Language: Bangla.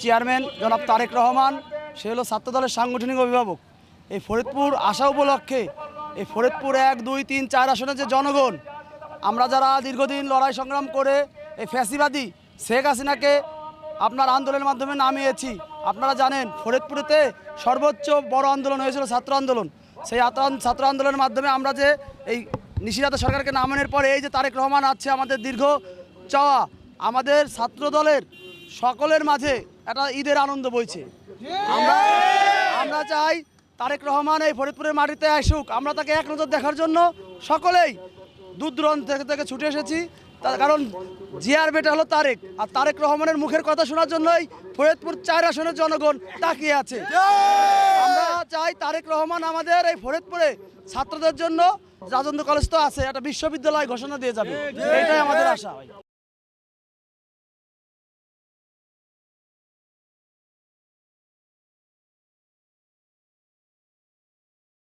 চেয়ারম্যান জনাব তারেক রহমান, সে হলো ছাত্রদলের সাংগঠনিক অভিভাবক। এই ফরিদপুর আসা উপলক্ষে এই ফরিদপুর 1, 2, 3, 4 আসনের যে জনগণ, আমরা যারা দীর্ঘদিন লড়াই সংগ্রাম করে এই ফ্যাসিবাদী শেখ হাসিনাকে আপনার আন্দোলনের মাধ্যমে নামিয়েছি। আপনারা জানেন ফরিদপুরেতে সর্বোচ্চ বড় আন্দোলন হয়েছিল ছাত্র আন্দোলন। সেই ছাত্র আন্দোলনের মাধ্যমে আমরা যে এই নিশিরাত সরকারকে নামানোর পরে এই যে তারেক রহমান আছে, আমাদের দীর্ঘ চাওয়া, আমাদের ছাত্র দলের সকলের মাঝে একটা ঈদের আনন্দ বইছে। আমরা চাই তারেক রহমান এই ফরিদপুরের মাটিতে আসুক। আমরা তাকে এক নজর দেখার জন্য সকলেই দূর দূরান্ত থেকে ছুটে এসেছি। তার কারণ জিয়ার বেটা হলো তারেক, আর তারেক রহমানের মুখের কথা শোনার জন্যই ফরিদপুর 4 আসনের জনগণ তাকিয়ে আছে। আমরা চাই তারেক রহমান আমাদের এই ফরিদপুরে ছাত্রদের জন্য, রাজেন্দ্র কলেজ তো আছে, একটা বিশ্ববিদ্যালয় ঘোষণা দিয়ে যাবে, এটাই আমাদের আশা।